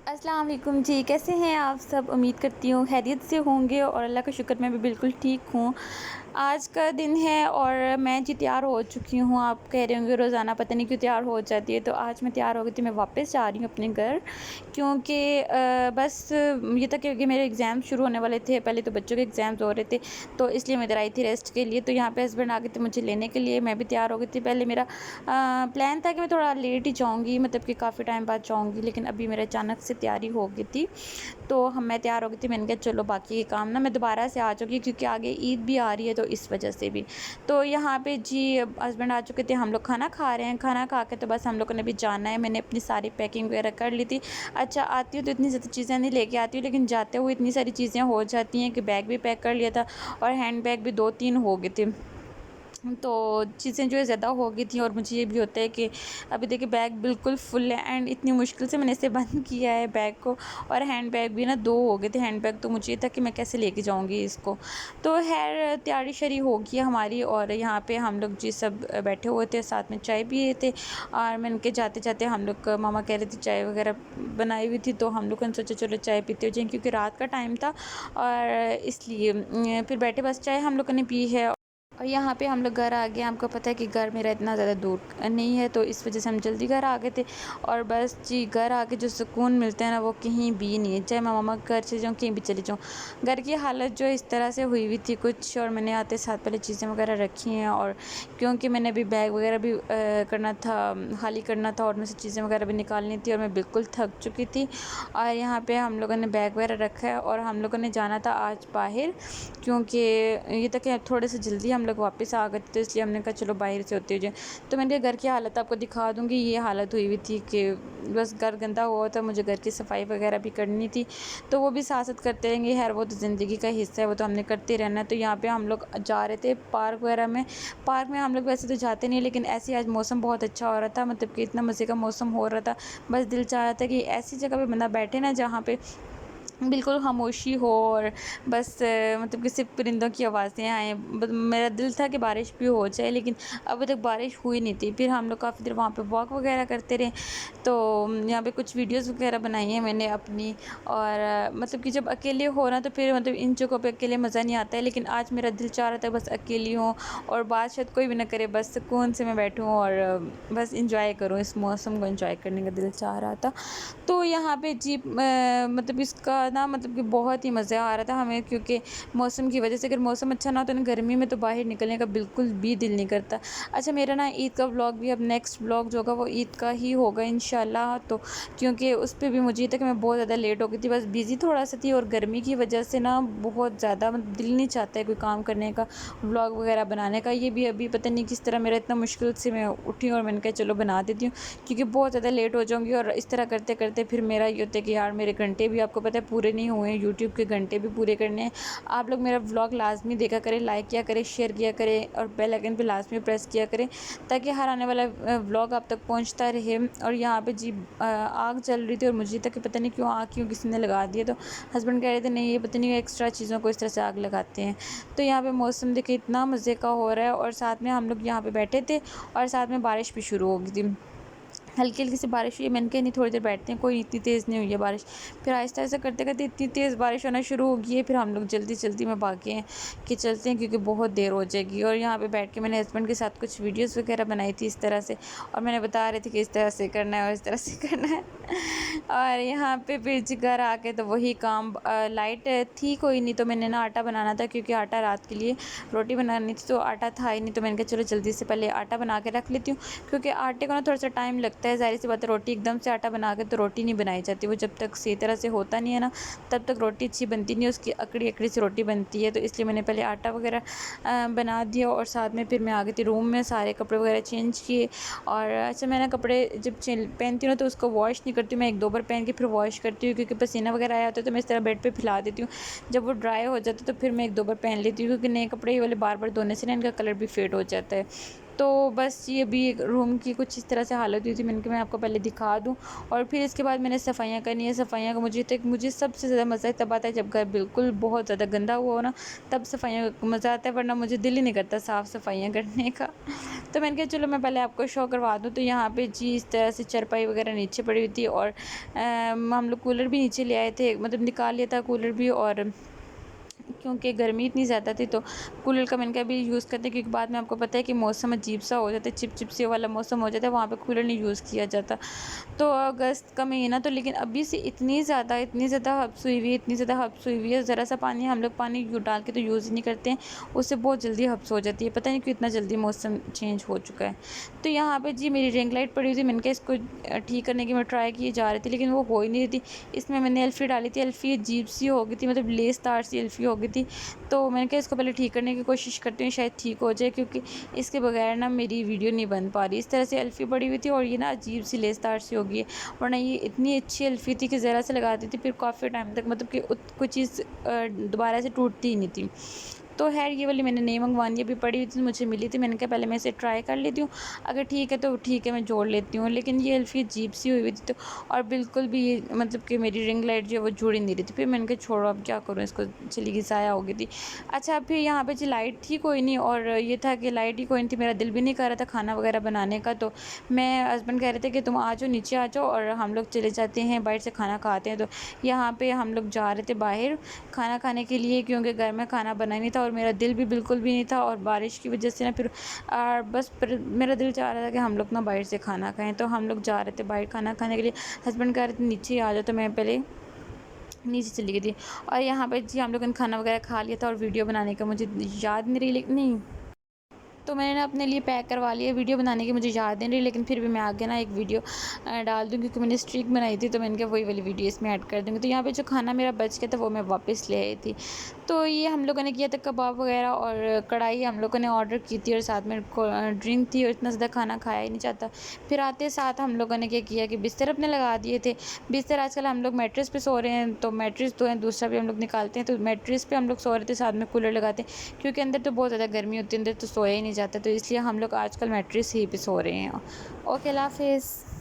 अस्सलाम वालेकुम जी, कैसे हैं आप सब? उम्मीद करती हूँ खैरियत से होंगे और अल्लाह का शुक्र मैं भी बिल्कुल ठीक हूँ। आज का दिन है और मैं जी तैयार हो चुकी हूँ। आप कह रहे होंगे रोज़ाना पता नहीं क्यों तैयार हो जाती है, तो आज मैं तैयार हो गई थी। मैं वापस जा रही हूँ अपने घर क्योंकि बस ये था कि मेरे एग्ज़ाम शुरू होने वाले थे। पहले तो बच्चों के एग्ज़ाम्स हो रहे थे, तो इसलिए मैं इधर आई थी रेस्ट के लिए। तो यहाँ पे हस्बैंड आ गए थे मुझे लेने के लिए, मैं भी तैयार हो गई थी। पहले मेरा प्लान था कि मैं थोड़ा लेट ही जाऊँगी, मतलब कि काफ़ी टाइम बाद जाऊँगी, लेकिन अभी मेरे अचानक से तैयारी हो गई थी। तो मैं तैयार हो गई थी। मैंने कहा चलो बाकी के काम ना मैं दोबारा से आ जाऊँगी क्योंकि आगे ईद भी आ रही है, तो इस वजह से भी। तो यहाँ पे जी हस्बैंड आ चुके थे, हम लोग खाना खा रहे हैं। खाना खा के तो बस हम लोगों ने भी जाना है। मैंने अपनी सारी पैकिंग वगैरह कर ली थी। अच्छा, आती हूँ तो इतनी ज़्यादा चीज़ें नहीं लेके आती हूँ, लेकिन जाते हुए इतनी सारी चीज़ें हो जाती हैं कि बैग भी पैक कर लिया था और हैंड बैग भी 2-3 हो गए थे। तो चीज़ें जो है ज़्यादा हो गई थी और मुझे ये भी होता है कि अभी देखिए बैग बिल्कुल फुल है एंड इतनी मुश्किल से मैंने इसे बंद किया है बैग को, और हैंड बैग भी ना 2 हो गए थे हैंड बैग। तो मुझे ये था कि मैं कैसे लेके जाऊँगी इसको। तो ख़ैर तैयारी शरी हो गई है हमारी और यहाँ पे हम लोग जी सब बैठे हुए थे, साथ में चाय पिए थे। और मैंने के जाते-जाते हम लोग मामा कह रहे थे चाय वग़ैरह बनाई हुई थी, तो हम लोगों ने सोचा चलो चाय पीते हुए जाएँ क्योंकि रात का टाइम था, और इसलिए फिर बैठे बस चाय हम लोगों ने पी है। और यहाँ पे हम लोग घर आ गए। आपको पता है कि घर मेरा इतना ज़्यादा दूर नहीं है, तो इस वजह से हम जल्दी घर आ गए थे। और बस जी घर आके जो सुकून मिलता है ना, वो कहीं भी नहीं है, चाहे मैं मामा के घर चली जाऊँ, कहीं भी चली जाऊँ। घर की हालत जो इस तरह से हुई हुई थी कुछ, और मैंने आते साथ पहले चीज़ें वगैरह रखी हैं, और क्योंकि मैंने अभी बैग वगैरह भी करना था, खाली करना था, और उनमें से चीज़ें वगैरह भी निकालनी थी, और मैं बिल्कुल थक चुकी थी। और यहाँ पे हम लोगों ने बैग वगैरह रखा है और हम लोगों ने जाना था आज बाहर, क्योंकि ये था कि थोड़े से जल्दी हम लोग वापस आ गए थे, तो इसलिए हमने कहा चलो बाहर से होते हुए। तो मैंने कहा घर की हालत आपको दिखा दूँगी। ये हालत हुई हुई थी कि बस घर गंदा हुआ था, मुझे घर की सफाई वगैरह भी करनी थी, तो वो भी साथ-साथ करते रहेंगे। खैर वो तो ज़िंदगी का हिस्सा है, वो तो हमने करते रहना है। तो यहाँ पे हम लोग जा रहे थे पार्क वगैरह में। पार्क में हम लोग वैसे तो जाते नहीं, लेकिन ऐसे ही आज मौसम बहुत अच्छा हो रहा था, मतलब कि इतना मज़े का मौसम हो रहा था। बस दिल चाह रहा था कि ऐसी जगह पे बंदा बैठे ना, जहाँ पे बिल्कुल खामोशी हो, और बस मतलब कि सिर्फ परिंदों की आवाज़ें आएँ। मेरा दिल था कि बारिश भी हो जाए, लेकिन अभी तक बारिश हुई नहीं थी। फिर हम लोग काफ़ी देर वहाँ पे वॉक वगैरह करते रहे। तो यहाँ पे कुछ वीडियोज़ वगैरह बनाई हैं मैंने अपनी, और मतलब कि जब अकेले हो ना, तो फिर मतलब इन जगहों पे अकेले मज़ा नहीं आता है। लेकिन आज मेरा दिल चाह रहा था बस अकेली हूँ और बात शायद कोई भी ना करे, बस सुकून से मैं बैठूँ और बस इंजॉय करूँ, इस मौसम को इंजॉय करने का दिल चाह रहा था। तो यहाँ पे जी मतलब इसका ना मतलब कि बहुत ही मज़ा आ रहा था हमें, क्योंकि मौसम की वजह से अगर मौसम अच्छा ना हो तो ना गर्मी में तो बाहर निकलने का बिल्कुल भी दिल नहीं करता। अच्छा, मेरा ना ईद का व्लॉग भी अब नेक्स्ट व्लॉग जो होगा वो ईद का ही होगा इंशाल्लाह। तो क्योंकि उस पे भी मुझे ये था कि मैं बहुत ज़्यादा लेट हो गई थी, बस बिज़ी थोड़ा सा थी, और गर्मी की वजह से ना बहुत ज़्यादा मतलब दिल नहीं चाहता है कोई काम करने का, व्लॉग वगैरह बनाने का। ये भी अभी पता नहीं किस तरह मेरा इतना मुश्किल से मैं उठी और मैंने कहा चलो बना देती हूँ, क्योंकि बहुत ज़्यादा लेट हो जाऊँगी। और इस तरह करते करते फिर मेरा ये होता है कि यार मेरे घंटे भी आपको पता है पूरे नहीं हुए हैं, यूट्यूब के घंटे भी पूरे करने हैं। आप लोग मेरा व्लॉग लाजमी देखा करें, लाइक किया करें, शेयर किया करें, और बेल आइकन पे लाजमी प्रेस किया करें, ताकि हर आने वाला व्लॉग आप तक पहुंचता रहे। और यहाँ पे जी आग जल रही थी, और मुझे तक पता नहीं क्यों आग क्यों किसी ने लगा दिया। तो हस्बैंड कह रहे थे नहीं, ये पता नहीं एक्स्ट्रा चीज़ों को इस तरह से आग लगाते हैं। तो यहाँ पे मौसम देखिए इतना मज़े का हो रहा है, और साथ में हम लोग यहाँ पे बैठे थे और साथ में बारिश भी शुरू हो गई थी। हल्की-हल्की सी बारिश हुई है। मैंने कहा नहीं थोड़ी देर बैठते हैं, कोई इतनी तेज़ नहीं हुई है बारिश। फिर आहिस्ता-आहिस्ता करते-करते इतनी तेज़ बारिश होना शुरू हो गई है, फिर हम लोग जल्दी-जल्दी में भागे हैं कि चलते हैं क्योंकि बहुत देर हो जाएगी। और यहाँ पे बैठ के मैंने हस्बैंड के साथ कुछ वीडियोज़ वगैरह बनाई थी इस तरह से, और मैंने बता रही थी कि इस तरह से करना है और इस तरह से करना है। और यहाँ पे फिर जी घर आके तो वही काम, लाइट थी कोई नहीं, तो मैंने ना आटा बनाना था, क्योंकि आटा रात के लिए रोटी बनानी थी, तो आटा था ही नहीं। तो मैंने कहा चलो जल्दी से पहले आटा बना के रख लेती हूँ, क्योंकि आटे को ना थोड़ा सा टाइम लगता है। ज़ाहिर सी बात है, रोटी एकदम से आटा बना के तो रोटी नहीं बनाई जाती, वो जब तक सही तरह से होता नहीं है ना, तब तक रोटी अच्छी बनती नहीं है, उसकी अकड़ी अकड़ी सी रोटी बनती है। तो इसलिए मैंने पहले आटा वगैरह बना दिया, और साथ में फिर मैं आ गई थी रूम में, सारे कपड़े वगैरह चेंज किए। और अच्छा, मैं ना कपड़े जब पहनती हूँ ना, तो उसको वॉश नहीं करती हूँ, मैं 1-2 बार पहन के फिर वॉश करती हूँ, क्योंकि पसीना वगैरह आया होता है तो मैं इस तरह बेड पे फैला देती हूँ। जब वो ड्राई हो जाता है तो फिर मैं 1-2 बार पहन लेती हूँ, क्योंकि नए कपड़े ये वाले बार बार धोने से ना इनका कलर भी फेड हो जाता है। तो बस ये भी रूम की कुछ इस तरह से हालत हुई थी, मैंने कहा मैं आपको पहले दिखा दूँ। और फिर इसके बाद मैंने सफाइयाँ करनी है। सफाइयाँ का मुझे सबसे ज़्यादा मज़ा तब आता है जब घर बिल्कुल बहुत ज़्यादा गंदा हुआ हो ना, तब सफाइयाँ का मज़ा आता है, वरना मुझे दिल ही नहीं करता साफ़ सफाइयाँ करने का। तो मैंने कहा चलो मैं पहले आपको शो करवा दूँ। तो यहाँ पे जी इस तरह से चारपाई वगैरह नीचे पड़ी हुई थी और हम लोग कूलर भी नीचे ले आए थे, मतलब निकाल लिया था कूलर भी। और क्योंकि गर्मी इतनी ज़्यादा थी तो कूलर का मैंने कहा अभी यूज़ करते हैं, क्योंकि बाद में आपको पता है कि मौसम अजीब सा हो जाता है, चिप से वाला मौसम हो जाता है, वहाँ पे कूलर नहीं यूज़ किया जाता। तो अगस्त का महीना तो, लेकिन अभी से इतनी ज़्यादा हब्स हुई हुई है, इतनी ज़्यादा हब्स हुई हुई है, ज़रा सा पानी हम लोग पानी डाल के तो यूज़ ही नहीं करते हैं, उससे बहुत जल्दी हब्स हो जाती है। पता नहीं क्यों इतना जल्दी मौसम चेंज हो चुका है। तो यहाँ पे जी मेरी रिंग लाइट पड़ी हुई थी, मैंने कहा इसको ठीक करने की मैं ट्राई की जा रही थी, लेकिन वो हो ही नहीं रही थी। इसमें मैंने एल्फ़ी डाली थी, एल्फ़ी अजीब सी हो गई थी, मतलब लेस तार सी एल्फ़ी हो गई थी। तो मैंने कहा इसको पहले ठीक करने की कोशिश करती हूँ, शायद ठीक हो जाए, क्योंकि इसके बगैर ना मेरी वीडियो नहीं बन पा रही। इस तरह से एल्फ़ी पड़ी हुई थी और ये ना अजीब सी लेस तार सी हो गई है, वरना ये इतनी अच्छी एल्फ़ी थी कि ज़रा से लगाती थी फिर काफ़ी टाइम तक, मतलब कि कोई चीज़ दोबारा से टूटती ही नहीं थी। तो खैर ये वाली मैंने नहीं मंगवानी, अभी पड़ी हुई थी मुझे मिली थी, मैंने कहा पहले मैं इसे ट्राई कर लेती हूँ, अगर ठीक है तो ठीक है मैं जोड़ लेती हूँ। लेकिन ये एल्फ़ी अजीब सी हुई हुई थी, तो और बिल्कुल भी ये मतलब कि मेरी रिंग लाइट जो है वो जुड़ ही नहीं रही थी। फिर मैंने कहा छोड़ो अब क्या करूँ इसको, चली गई, ज़ाया हो गई थी। अच्छा फिर यहाँ पे जी लाइट थी कोई नहीं, और ये था कि लाइट ही कोई नहीं थी, मेरा दिल भी नहीं कर रहा था खाना वगैरह बनाने का। तो मैं हस्बैंड कह रहे थे कि तुम आ जाओ, नीचे आ जाओ और हम लोग चले जाते हैं बाहर से खाना खाते हैं। तो यहाँ पे हम लोग जा रहे थे बाहर खाना खाने के लिए, क्योंकि घर में खाना बना नहीं था और मेरा दिल भी बिल्कुल भी नहीं था, और बारिश की वजह से ना फिर बस फिर मेरा दिल चाह रहा था कि हम लोग ना बाहर से खाना खाएं। तो हम लोग जा रहे थे बाहर खाना खाने के लिए, हस्बैंड कह रहे थे नीचे आ जाओ, तो मैं पहले नीचे चली गई थी। और यहाँ पे जी हम लोगों ने खाना वगैरह खा लिया था, और वीडियो बनाने का मुझे याद नहीं रही, लेकिन नहीं, तो मैंने ना अपने लिए पैक करवा लिया। वीडियो बनाने की मुझे याद नहीं रही, लेकिन फिर भी मैं आगे ना एक वीडियो डाल दूँ, क्योंकि मैंने स्ट्रीक बनाई थी, तो मैंने कहा वही वाली वीडियो इसमें ऐड कर दूँगी। तो यहाँ पे जो खाना मेरा बच गया था वो मैं वापस ले आई थी। तो ये हम लोगों ने किया था कबाब वगैरह, और कढ़ाई हम लोगों ने ऑर्डर की थी, और साथ में ड्रिंक थी, और इतना ज़्यादा खाना खाया ही नहीं जाता। फिर आते साथ हम लोगों ने क्या किया कि बिस्तर अपने लगा दिए थे। बिस्तर आजकल हम लोग मैट्रेस पे सो रहे हैं, तो मैट्रेस तो है, दूसरा भी हम लोग निकालते हैं, तो मैट्रेस पे हम लोग सो रहे थे, साथ में कूलर लगाते हैं, क्योंकि अंदर तो बहुत ज़्यादा गर्मी होती है, अंदर तो सोया ही नहीं जाता, तो इसलिए हम लोग आजकल मैट्रेस ही पे सो रहे हैं। ओके, अल्लाह हाफ़िज़।